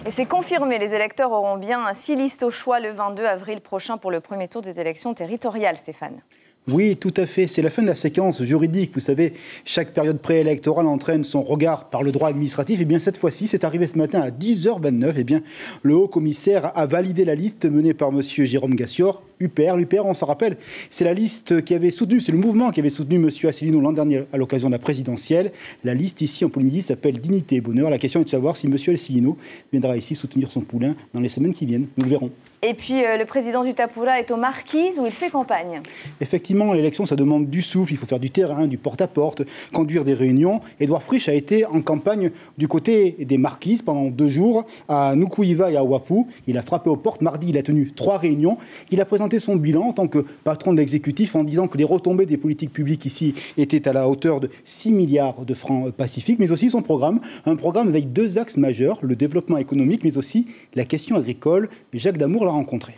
Et c'est confirmé, les électeurs auront bien 6 listes au choix le 22 avril prochain pour le premier tour des élections territoriales, Stéphane. Oui, tout à fait. C'est la fin de la séquence juridique. Vous savez, chaque période préélectorale entraîne son regard par le droit administratif. Et bien, cette fois-ci, c'est arrivé ce matin à 10h29. Et bien, le haut-commissaire a validé la liste menée par M. Jérôme Gassior. L'UPR, on s'en rappelle, c'est la liste qui avait soutenu, c'est le mouvement qui avait soutenu M. Asselineau l'an dernier à l'occasion de la présidentielle. La liste ici en Polynésie s'appelle Dignité et Bonheur. La question est de savoir si M. Asselineau viendra ici soutenir son poulain dans les semaines qui viennent. Nous le verrons. Et puis, le président du Tapura est aux Marquises où il fait campagne. Effectivement, l'élection, ça demande du souffle. Il faut faire du terrain, du porte-à-porte, conduire des réunions. Édouard Frisch a été en campagne du côté des Marquises pendant 2 jours à Nukuiva et à Wapu. Il a frappé aux portes. Mardi, il a tenu 3 réunions. Il a présenté son bilan en tant que patron de l'exécutif en disant que les retombées des politiques publiques ici étaient à la hauteur de 6 milliards de francs pacifiques, mais aussi son programme, un programme avec 2 axes majeurs, le développement économique, mais aussi la question agricole. Jacques Damour l'a rencontré.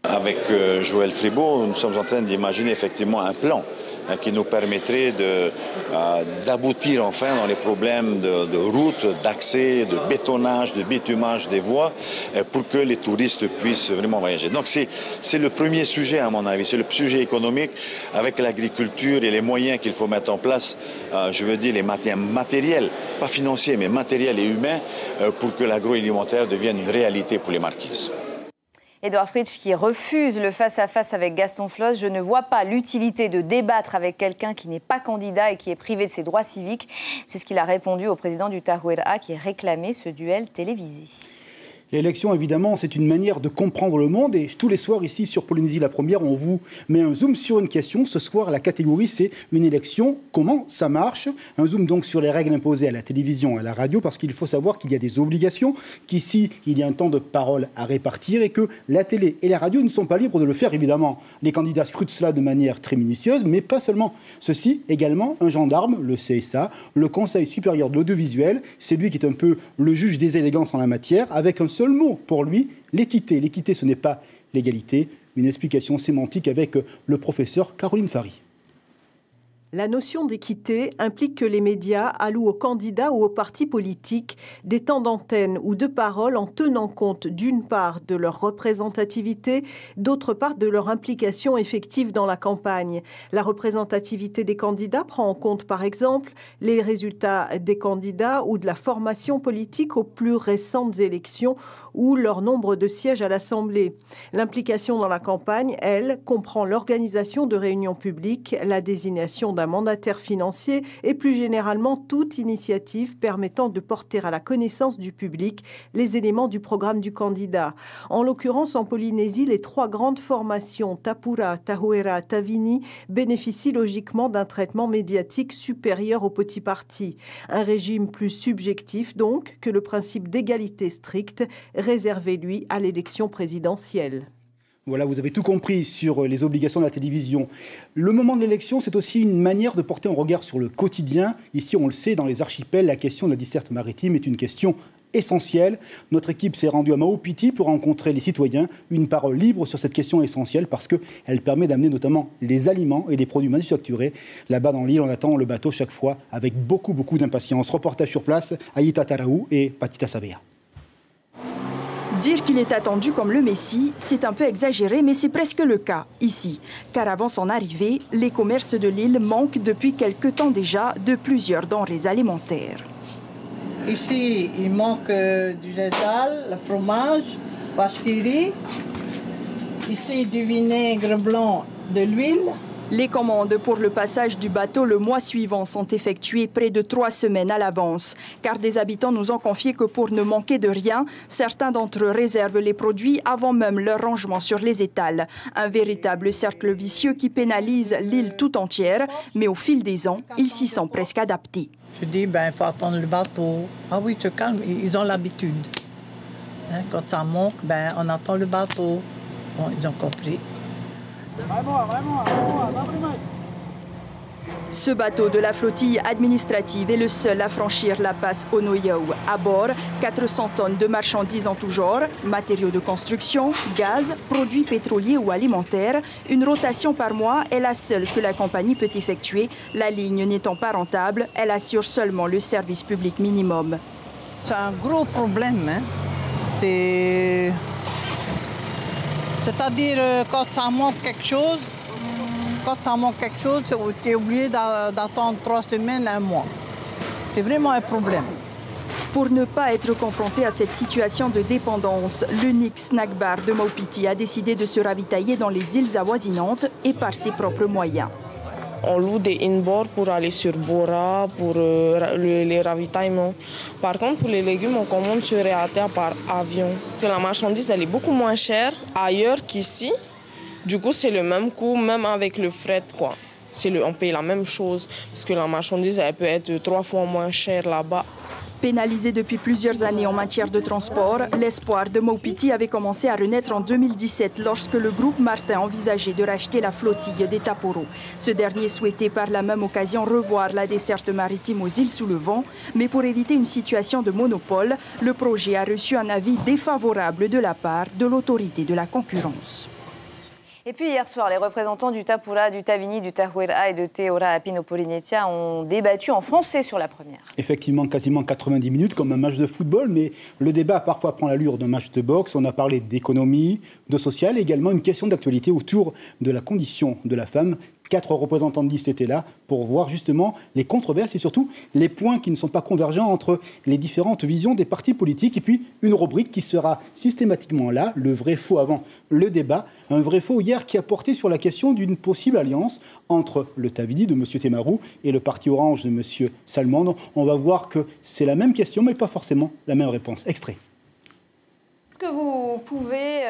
Avec Joël Fribourg, nous sommes en train d'imaginer effectivement un plan qui nous permettrait d'aboutir enfin dans les problèmes de route, d'accès, de bétonnage, de bitumage des voies pour que les touristes puissent vraiment voyager. Donc c'est le premier sujet à mon avis, c'est le sujet économique avec l'agriculture et les moyens qu'il faut mettre en place, je veux dire les matériels, pas financiers mais matériels et humains pour que l'agroalimentaire devienne une réalité pour les Marquises. Édouard Frisch qui refuse le face-à-face avec Gaston Flosse. Je ne vois pas l'utilité de débattre avec quelqu'un qui n'est pas candidat et qui est privé de ses droits civiques. C'est ce qu'il a répondu au président du Tahuera qui réclamait ce duel télévisé. L'élection, évidemment, c'est une manière de comprendre le monde. Et tous les soirs, ici, sur Polynésie la Première, on vous met un zoom sur une question. Ce soir, la catégorie, c'est une élection. Comment ça marche? Un zoom donc sur les règles imposées à la télévision et à la radio, parce qu'il faut savoir qu'il y a des obligations, qu'ici, il y a un temps de parole à répartir et que la télé et la radio ne sont pas libres de le faire, évidemment. Les candidats scrutent cela de manière très minutieuse, mais pas seulement. Ceci, également, un gendarme, le CSA, le Conseil supérieur de l'audiovisuel, c'est lui qui est un peu le juge des élégances en la matière, avec un seul mot pour lui, l'équité. L'équité, ce n'est pas l'égalité. Une explication sémantique avec le professeur Caroline Fary. La notion d'équité implique que les médias allouent aux candidats ou aux partis politiques des temps d'antenne ou de parole en tenant compte d'une part de leur représentativité, d'autre part de leur implication effective dans la campagne. La représentativité des candidats prend en compte par exemple les résultats des candidats ou de la formation politique aux plus récentes élections ou leur nombre de sièges à l'Assemblée. L'implication dans la campagne, elle, comprend l'organisation de réunions publiques, la désignation d'un mandataire financier et plus généralement toute initiative permettant de porter à la connaissance du public les éléments du programme du candidat. En l'occurrence, en Polynésie, les 3 grandes formations, Tapura, Tahuera, Tavini, bénéficient logiquement d'un traitement médiatique supérieur aux petits partis. Un régime plus subjectif donc que le principe d'égalité stricte réservé, lui, à l'élection présidentielle. Voilà, vous avez tout compris sur les obligations de la télévision. Le moment de l'élection, c'est aussi une manière de porter un regard sur le quotidien. Ici, on le sait, dans les archipels, la question de la desserte maritime est une question essentielle. Notre équipe s'est rendue à Maupiti pour rencontrer les citoyens. Une parole libre sur cette question essentielle parce qu'elle permet d'amener notamment les aliments et les produits manufacturés. Là-bas dans l'île, on attend le bateau chaque fois avec beaucoup d'impatience. Reportage sur place, Aïta Taraou et Patita Sabea. Dire qu'il est attendu comme le Messie, c'est un peu exagéré, mais c'est presque le cas ici. Car avant son arrivée, les commerces de l'île manquent depuis quelque temps déjà de plusieurs denrées alimentaires. Ici, il manque du lait sale, le fromage, pastry, ici du vinaigre blanc, de l'huile. Les commandes pour le passage du bateau le mois suivant sont effectuées près de 3 semaines à l'avance. Car des habitants nous ont confié que pour ne manquer de rien, certains d'entre eux réservent les produits avant même leur rangement sur les étals. Un véritable cercle vicieux qui pénalise l'île tout entière, mais au fil des ans, ils s'y sont presque adaptés. Je dis, il faut attendre le bateau. Ah oui, tu calmes, ils ont l'habitude. Quand ça manque, on attend le bateau. Bon, ils ont compris. Ce bateau de la flottille administrative est le seul à franchir la passe Onoyau. À bord, 400 tonnes de marchandises en tout genre, matériaux de construction, gaz, produits pétroliers ou alimentaires. Une rotation par mois est la seule que la compagnie peut effectuer. La ligne n'étant pas rentable, elle assure seulement le service public minimum. C'est un gros problème, C'est-à-dire quand ça manque quelque chose, tu es obligé d'attendre 3 semaines, 1 mois. C'est vraiment un problème. Pour ne pas être confronté à cette situation de dépendance, l'unique snack bar de Maupiti a décidé de se ravitailler dans les îles avoisinantes et par ses propres moyens. On loue des inboards pour aller sur Bora, pour les ravitaillements. Par contre, pour les légumes, on commande sur Reatea par avion. La marchandise, elle est beaucoup moins chère ailleurs qu'ici. Du coup, c'est le même coût, même avec le fret, quoi. On paye la même chose, parce que la marchandise, elle peut être 3 fois moins chère là-bas. Pénalisé depuis plusieurs années en matière de transport, l'espoir de Maupiti avait commencé à renaître en 2017 lorsque le groupe Martin envisageait de racheter la flottille des Taporo. Ce dernier souhaitait par la même occasion revoir la desserte maritime aux îles sous le vent, mais pour éviter une situation de monopole, le projet a reçu un avis défavorable de la part de l'autorité de la concurrence. Et puis hier soir, les représentants du Tapura, du Tavini, du Tahuera et de Te Ora Apino Polynesia ont débattu en français sur la première. Effectivement, quasiment 90 minutes comme un match de football, mais le débat parfois prend l'allure d'un match de boxe. On a parlé d'économie, de social et également une question d'actualité autour de la condition de la femme. 4 représentants de liste étaient là pour voir justement les controverses et surtout les points qui ne sont pas convergents entre les différentes visions des partis politiques. Et puis une rubrique qui sera systématiquement là, le vrai-faux avant le débat. Un vrai-faux hier qui a porté sur la question d'une possible alliance entre le Tavini de M. Temaru et le Parti Orange de M. Salmon. On va voir que c'est la même question mais pas forcément la même réponse. Extrait. Est-ce que vous pouvez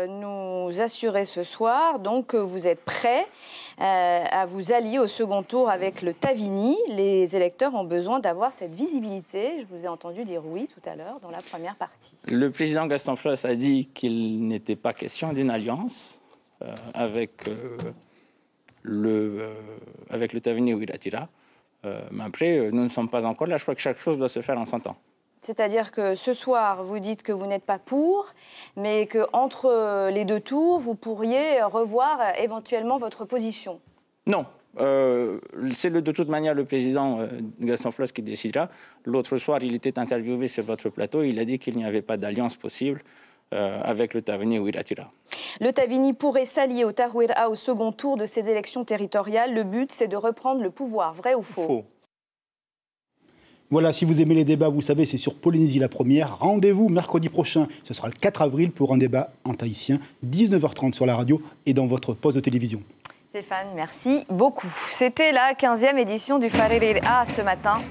nous assurer ce soir donc, que vous êtes prêts à vous allier au second tour avec le Tavini? Les électeurs ont besoin d'avoir cette visibilité. Je vous ai entendu dire oui tout à l'heure dans la première partie. Le président Gaston Flosse a dit qu'il n'était pas question d'une alliance avec le Tavini ou Iratira. Mais après, nous ne sommes pas encore là. Je crois que chaque chose doit se faire en son temps. C'est-à-dire que ce soir, vous dites que vous n'êtes pas pour, mais qu'entre les 2 tours, vous pourriez revoir éventuellement votre position. Non. C'est de toute manière le président Gaston Flosse qui décidera. L'autre soir, il était interviewé sur votre plateau. Il a dit qu'il n'y avait pas d'alliance possible avec le Tavini ou Iratira. Le Tavini pourrait s'allier au Tahuera au second tour de ces élections territoriales. Le but, c'est de reprendre le pouvoir. Vrai ou faux? Faux. Voilà, si vous aimez les débats, vous savez, c'est sur Polynésie la première. Rendez-vous mercredi prochain, ce sera le 4 avril, pour un débat en tahitien, 19h30 sur la radio et dans votre poste de télévision. Stéphane, merci beaucoup. C'était la 15e édition du Wharere'a ce matin.